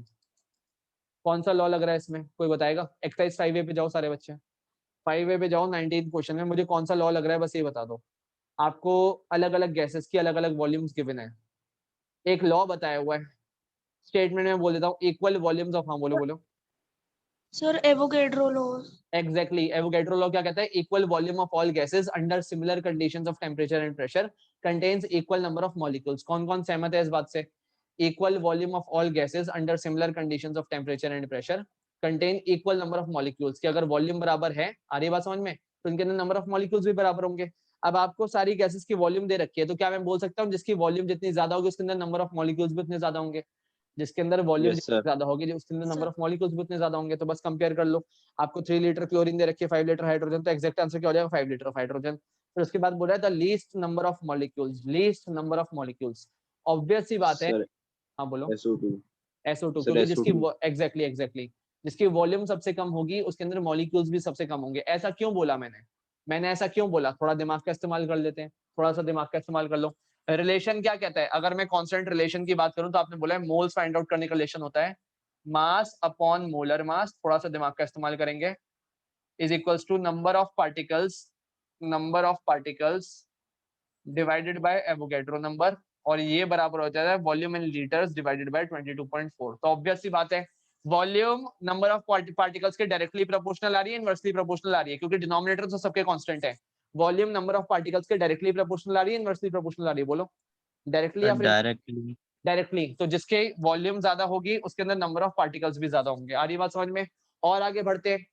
कौन सा law लग रहा है इसमें? कोई बताएगा? एक्सरसाइज 5A पे जाओ सारे बच्चे, 5A पे जाओ। 19 क्वेश्चन में मुझे कौन सा लॉ लग रहा है बस ये बता दो। आपको अलग अलग गैसेस की अलग अलग वॉल्यूम्स गिवन है, एक लॉ बताया हुआ है। स्टेटमेंट में बोल देता हूँ, इक्वल वॉल्यूम्स ऑफ, हाँ बोलो बोलो। Sir, Avogadro laws. Exactly, Avogadro law क्या कहता है? Equal volume of all gases under similar conditions of temperature and pressure contains equal number of molecules. कौन कौन सहमत है इस बात से? Equal volume of all gases under similar conditions of temperature and pressure contain equal number of molecules. कि अगर volume बराबर है, आ रही बात समझ में, तो इनके अंदर नंबर ऑफ मॉलिक्यूल्स भी बराबर होंगे। अब आपको सारी गैसेस की वॉल्यूम दे रखी है, तो क्या मैं बोल सकता हूँ जिसकी वॉल्यूम जितनी ज्यादा होगी उसके अंदर नंबर ऑफ मॉलिक्यूल्स भी उतने ज्यादा होंगे? जिसके अंदर वॉल्यूम Yes, sir. ज्यादा होगी, उसके अंदर नंबर Sir. ऑफ मॉलिक्यूल्स भी उतने ज्यादा होंगे। तो बस कंपेयर कर लो। आपको 3 लीटर क्लोरीन दे रखी है, 5 लीटर हाइड्रोजन, तो एग्जैक्ट आंसर क्या हो जाएगा? 5 लीटर ऑफ हाइड्रोजन। फिर उसके बाद बोला है the least number of molecules, least number of molecules. Obvious सी बात है। Sir, हाँ बोलो। SO2. SO2, Sir, क्योंकि जिसकी SO2. एग्जैक्टली जिसकी वॉल्यूम सबसे कम होगी उसके अंदर मॉलिक्यूल्स भी सबसे कम होंगे। ऐसा क्यों बोला मैंने ऐसा क्यों बोला? थोड़ा दिमाग का इस्तेमाल कर लेते हैं, थोड़ा सा दिमाग का इस्तेमाल कर लो। रिलेशन क्या कहता है? अगर मैं कांस्टेंट रिलेशन की बात करूं तो आपने बोला है मोल्स फाइंड आउट करने का रिलेशन होता है मास अपॉन मोलर मास। थोड़ा सा दिमाग का इस्तेमाल करेंगे। Is equals to number of particles divided by Avogadro number, और ये बराबर हो जाता है volume in litres divided by 22.4। तो ऑब्वियस सी बात है वॉल्यूम नंबर ऑफ पार्टिकल्स के डायरेक्टली प्रोपोर्शनल आ रही है, इनवर्सली प्रोपोर्शनल आ रही है, क्योंकि डिनोमिनेटर तो सबके कांस्टेंट है। वॉल्यूम नंबर ऑफ पार्टिकल्स के डायरेक्टली प्रोपोर्शनल आ रही है, इनवर्सली प्रोपोर्शनल आ रही है? बोलो डायरेक्टली या फिर डायरेक्टली। डायरेक्टली। तो जिसके वॉल्यूम ज्यादा होगी उसके अंदर नंबर ऑफ पार्टिकल्स भी ज्यादा होंगे। आ रही बात समझ में? और आगे बढ़ते हैं।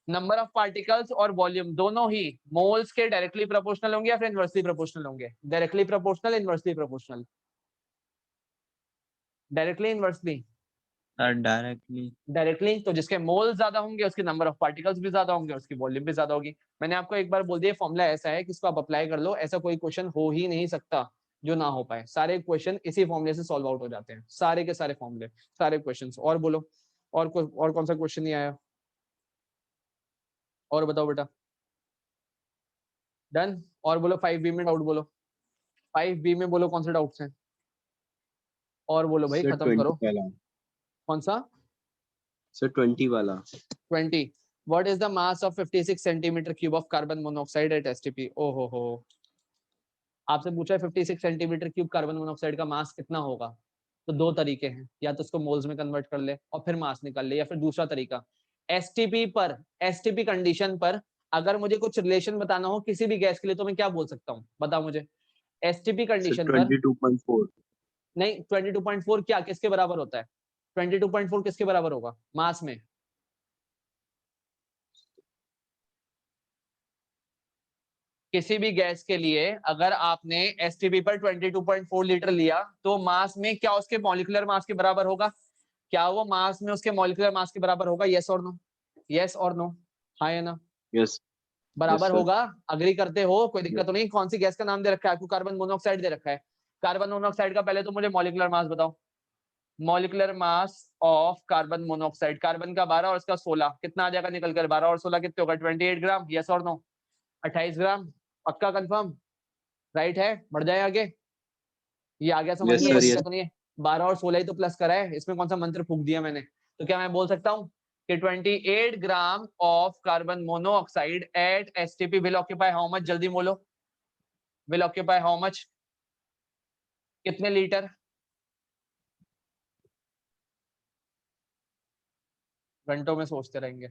नंबर ऑफ पार्टिकल्स और वॉल्यूम दोनों ही मोल्स के डायरेक्टली प्रोपोर्शनल होंगे या फिर इनवर्सली प्रोपोर्शनल होंगे? Directly proportional, inversely proportional? Directly, inversely? Sir directly. Directly. तो जिसके मोल ज्यादा होंगे उसके नंबर ऑफ पार्टिकल्स भी ज्यादा होंगे, उसकी वॉल्यूम भी ज्यादा होगी। मैंने आपको एक बार बोल दिया फॉर्मूला ऐसा है कि इसको आप अप्लाई कर लो, ऐसा कोई क्वेश्चन हो ही नहीं सकता जो ना हो पाए। सारे क्वेश्चन इसी फॉर्मूले से सॉल्व आउट हो जाते हैं, सारे के सारे फॉर्मूले, सारे क्वेश्चंस। और बोलो, और कौन सा क्वेश्चन नहीं आया? और बताओ बेटा। डन। और बोलो 5B में डाउट बोलो, 5B में बोलो कौन से डाउट्स हैं? और बोलो भाई, Sir, खत्म 20 करो। वाला. कौन सा? Sir, 20 वाला. 20। What is the mass of 56 centimetre cube of carbon monoxide at STP? ओहो हो, आपसे पूछा है 56 सेंटीमीटर क्यूब कार्बन मोनोऑक्साइड का मास कितना होगा। तो दो तरीके हैं, या तो उसको मोल्स में कन्वर्ट कर ले और फिर मास निकाल ले, या फिर दूसरा तरीका एसटीपी कंडीशन पर अगर मुझे कुछ रिलेशन बताना हो किसी भी गैस के लिए तो मैं क्या बोल सकता हूँ? बताओ मुझे। एसटीपी Sir, कंडीशन पर 22.4. नहीं, 22.4 क्या किसके बराबर होता है? 22.4 किसके बराबर होगा मास में? किसी भी गैस के लिए अगर आपने एसटीपी पर 22.4 लीटर लिया तो मास में क्या उसके मॉलिक्यूलर मास के बराबर होगा? क्या वो मास में उसके मॉलिक्यूलर मास के बराबर होगा? यस और नो? यस और नो? हाँ या ना? Yes. बराबर sir. होगा? अग्री करते हो? कोई Yes. दिक्कत तो नहीं? कौन सी गैस का नाम दे रखा है आपको? कार्बन मोनोऑक्साइड दे रखा है। कार्बन मोनोऑक्साइड का पहले तो मुझे मॉलिक्यूलर मास बताओ। Molecular mass of carbon monoxide, carbon का 12 और इसका 16, कितना आ जाएगा निकल कर? 12 और 16 कितने होगा? 28 ग्राम। यस और नो? 28 ग्राम। पक्का कंफर्म? राइट है? बढ़ जाए आगे। ये आ गया समझ Yes, में? sir. कोई Yes. Yes. दिक्कत तो नहीं है? 12 और 16 ही तो प्लस करा है, इसमें कौन सा मंत्र फूक दिया मैंने? तो क्या मैं बोल सकता हूँ कि 28 gram of carbon monoxide at STP will occupy how much? जल्दी बोलो, विल ऑक्यूपाई हाउ मच? कितने लीटर? घंटों में सोचते रहेंगे।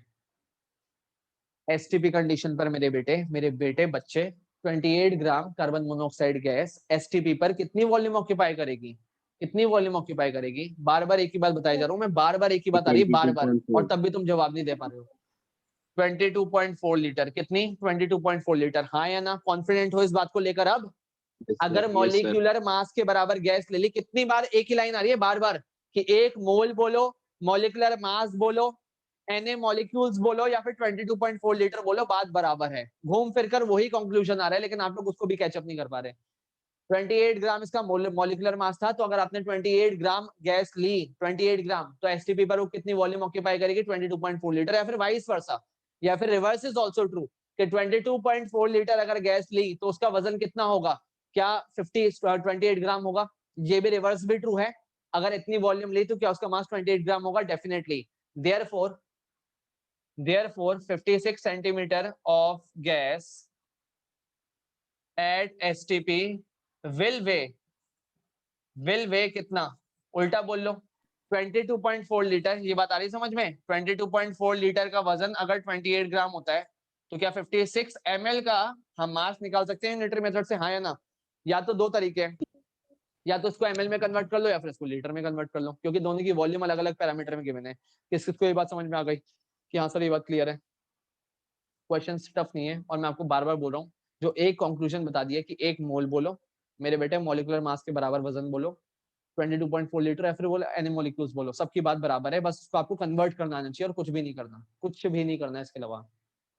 एसटीपी कंडीशन पर मेरे बेटे बच्चे 28 gram carbon monoxide gas STP पर कितनी वॉल्यूम ऑक्यूपाई करेगी? कितनी वॉल्यूम ऑक्यूपाई करेगी? बार बार एक ही बात बताई जा रहा हूँ मैं, बार बार एक ही बात आ रही है, बार बार, 22.4. और तब भी तुम जवाब नहीं दे पा रहे हो। 22.4 लीटर। कितनी? 22.4 लीटर। हाँ या ना? कॉन्फिडेंट हो इस बात को लेकर? अब Yes, sir. अगर Yes, sir. मॉलिक्यूलर मास के बराबर गैस ले ली, कितनी बार एक ही लाइन आ रही है बार बार कि एक मोल बोलो, मॉलिक्यूलर मास बोलो, Na मॉलिक्यूल्स बोलो, या फिर 22.4 लीटर बोलो, बात बराबर है। घूम फिर कर वही कंक्लूजन आ रहा है, लेकिन आप लोग उसको भी कैचअप नहीं कर पा रहे। 28 ग्राम इसका मॉलिक्यूलर मास था, तो अगर आपने 28 ग्राम गैस ली, 28 ग्राम, तो एसटीपी पर वो कितनी वॉल्यूम ऑक्यूपाई करेगी? 22.4 लीटर। या फिर वाइस वर्सा, या फिर रिवर्स इज आल्सो ट्रू कि 22.4 लीटर अगर गैस ली तो उसका वजन कितना होगा? क्या 28 ग्राम होगा? ये भी रिवर्स भी ट्रू है। अगर इतनी वॉल्यूम ली तो क्या उसका मास 28 ग्राम होगा? Definitely. Therefore 56 centimetre of gas at STP will weigh कितना? उल्टा बोल लो। 22.4 लीटर, ये बात आ रही समझ में? 22.4 लीटर का वजन अगर 28 ग्राम होता है तो क्या 56 ml का हम मास निकाल सकते हैं लीटर मेथड से? हाँ या ना? या तो दो तरीके हैं, या तो इसको ml में कन्वर्ट कर लो या फिर इसको लीटर में कन्वर्ट कर लो, क्योंकि दोनों की वॉल्यूम अलग अलग पैरामीटर में गिवन है। किसको ये बात समझ में आ गई कि हाँ सर ये बात क्लियर है? क्वेश्चन टफ नहीं है, और मैं आपको बार बार बोल रहा हूँ, जो एक कंक्लूजन बता दिया कि एक मोल बोलो, मेरे बेटे मॉलिक्यूलर मास के बराबर वजन बोलो, 22.4 लीटर, या फिर बोलो एनी मॉलिक्यूल्स बोलो, सबकी बात बराबर है, बस उसको आपको कन्वर्ट करना आना चाहिए और कुछ भी नहीं करना, कुछ भी नहीं करना है इसके अलावा।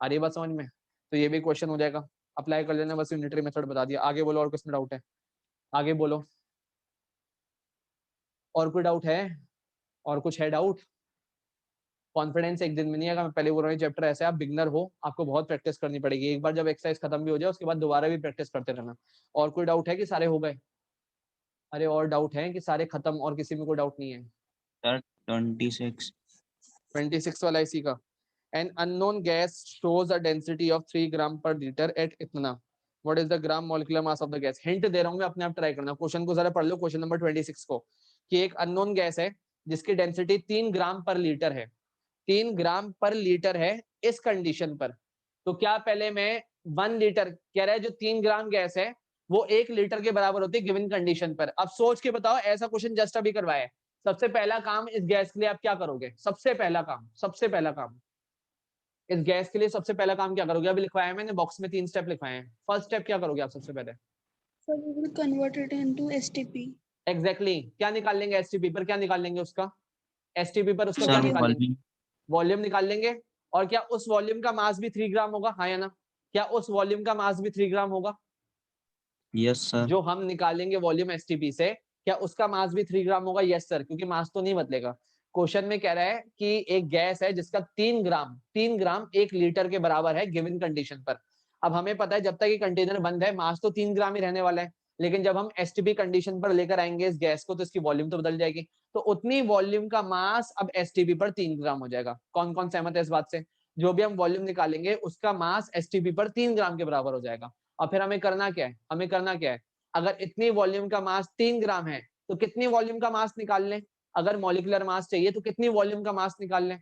आ रही है बात समझ में? तो ये भी क्वेश्चन हो जाएगा, अप्लाई कर लेना, बस यूनिटरी मेथड बता दिया। आगे बोलो, और किसमें डाउट है? आगे बोलो, और कोई डाउट है? और कुछ है डाउट? कॉन्फिडेंस एक दिन में नहीं आएगा, मैं पहले बोल रहा हूँ चैप्टर ऐसा है, आप बिगनर हो, आपको बहुत प्रैक्टिस करनी पड़ेगी। एक बार जब एक्सरसाइज खत्म भी हो जाए उसके बाद दोबारा भी प्रैक्टिस करते रहना। और कोई डाउट है कि सारे हो गए? अरे और डाउट है कि सारे खत्म, और किसी में कोई डाउट नहीं है? सर 26। 26 वाला इसी का। An unknown gas shows a density of 3 ग्राम पर लीटर at इतना। What is the gram molecular mass of the gas? Hint दे रहा हूँ मैं, अपने आप ट्राई करना। क्वेश्चन को जरा पढ़ लो, क्वेश्चन नंबर 26 को, कि एक अननोन गैस है जिसकी डेंसिटी 3 ग्राम पर लीटर है, 3 ग्राम पर लीटर है इस कंडीशन पर। तो क्या पहले मैं 1 लीटर कह रहा है, जो 3 ग्राम गैस है वो 1 लीटर के बराबर होती है गिवन कंडीशन पर। अब सोच के बताओ, ऐसा क्वेश्चन जस्ट अभी करवाया है, सबसे पहला काम इस गैस के लिए आप क्या करोगे? सबसे पहला काम, सबसे पहला काम इस गैस के लिए सबसे पहला काम क्या करोगे? अभी लिखवाया है मैंने बॉक्स में, 3 स्टेप लिखवाए हैं। फर्स्ट स्टेप क्या करोगे आप सबसे पहले? Sir, we will convert it into STP. Exactly क्या निकाल लेंगे? एसटीपी पर क्या निकाल लेंगे? उसका एसटीपी पर उसका क्या सर निकाल लेंगे? वॉल्यूम। वॉल्यूम निकाल लेंगे। और क्या उस वॉल्यूम का मास भी 3 ग्राम होगा, हाँ या ना? क्या उस वॉल्यूम का मास भी 3 ग्राम होगा? Yes sir. जो हम निकालेंगे वॉल्यूम एसटीपी से, क्या उसका मास भी 3 ग्राम होगा? यस सर, क्योंकि मास तो नहीं बदलेगा। क्वेश्चन में कह रहा है कि एक गैस है जिसका 3 ग्राम 1 लीटर के बराबर है गिवन कंडीशन पर। अब हमें पता है जब तक ये कंटेनर बंद है मास तो 3 ग्राम ही रहने वाला है, लेकिन जब हम एसटीपी कंडीशन पर लेकर आएंगे इस गैस को तो इसकी वॉल्यूम तो बदल जाएगी। तो उतनी वॉल्यूम का मास अब एसटीपी पर 3 ग्राम हो जाएगा। कौन कौन सहमत है इस बात से? जो भी हम वॉल्यूम निकालेंगे उसका मास एसटीपी पर 3 ग्राम के बराबर हो जाएगा। और फिर हमें करना क्या है? हमें करना क्या है? अगर इतनी वॉल्यूम का मास 3 ग्राम है तो कितनी वॉल्यूम का मास निकाल लें? अगर मॉलिक्यूलर मास चाहिए तो कितनी वॉल्यूम का मास निकाल लें?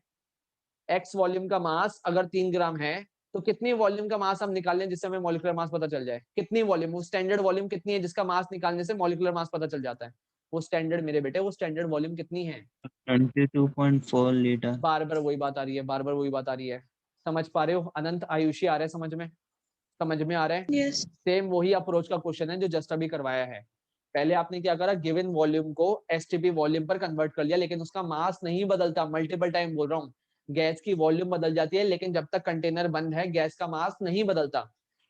एक्स वॉल्यूम का मास अगर 3 ग्राम है तो कितनी वॉल्यूम का मास हम निकाल लें जिससे हमें मॉलिक्यूलर मास पता चल जाए? कितनी वॉल्यूम, वो स्टैंडर्ड वॉल्यूम कितनी है जिसका मास निकालने से मॉलिक्यूलर मास पता चल जाता है? वो स्टैंडर्ड मेरे बेटे, वो स्टैंडर्ड वॉल्यूम कितनी है? 22.4 लीटर। बार बार वही बात आ रही है, बार बार वही बात आ रही है। समझ पा रहे हो अनंत, आयुषी? आ रहा है समझ में? समझ में आ रहा है? Yes. सेम वही अप्रोच का क्वेश्चन है जो जस्ट अभी करवाया है। पहले आपने क्या करा, गिवन वॉल्यूम को एसटीपी वॉल्यूम पर कन्वर्ट कर लिया, लेकिन उसका मास नहीं बदलता। मल्टीपल टाइम बोल रहा हूँ, गैस की वॉल्यूम बदल जाती है लेकिन जब तक कंटेनर बंद है गैस का मास नहीं बदलता।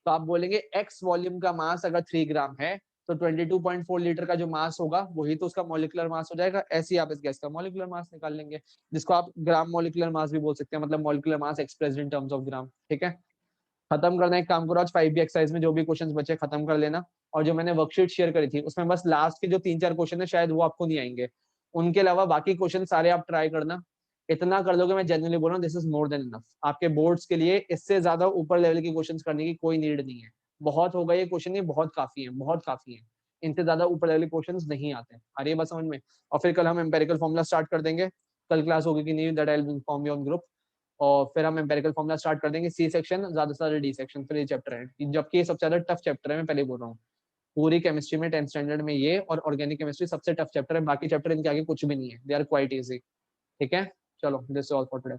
तो आप बोलेंगे एक्स वॉल्यूम का मास अगर 3 ग्राम है तो 22.4 लीटर का जो मास होगा वही तो उसका मॉलिक्यूलर मास हो जाएगा। ऐसे ही आप इस गैस का मॉलिक्यूलर मास निकाल लेंगे, जिसको आप ग्राम मॉलिक्यूलर मास भी बोल सकते हैं, मतलब molecular mass expressed in terms of gram. ठीक है, खत्म करना। एक काम करो, आज 5B एक्सरसाइज में जो भी क्वेश्चंस बचे खत्म कर लेना। और जो मैंने वर्कशीट शेयर करी थी उसमें बस लास्ट के जो 3-4 क्वेश्चन है शायद वो आपको नहीं आएंगे, उनके अलावा बाकी क्वेश्चन सारे आप ट्राई करना। इतना कर दोगे, मैं जेन्युइनली बोल रहा हूँ, this is more than enough आपके बोर्ड्स के लिए। इससे ज्यादा ऊपर लेवल के क्वेश्चंस करने की कोई नीड नहीं है। बहुत हो गए ये क्वेश्चन, ये बहुत काफी है, बहुत काफी है। इनसे ज्यादा ऊपर लेवल के क्वेश्चंस नहीं आते। आ रही है बात समझ में? और फिर कल हम एम्पेरिकल फॉर्मूला स्टार्ट कर देंगे। कल क्लास होगी कि नहीं, that I will inform you on group. और फिर हम एम्पेरिकल फॉर्मूला स्टार्ट कर देंगे, सी सेक्शन ज्यादा से ज्यादा डी सेक्शन, फिर ये चैप्टर है, जबकि ये सबसे ज्यादा टफ चैप्टर है। मैं पहले बोल रहा हूँ, पूरी केमिस्ट्री में 10th स्टैंडर्ड में ये और ऑर्गेनिक केमिस्ट्री सबसे टफ चैप्टर है, बाकी चैप्टर इनके आगे कुछ भी नहीं है, दे आर क्वाइट इजी। ठीक है, चलो this is all for today.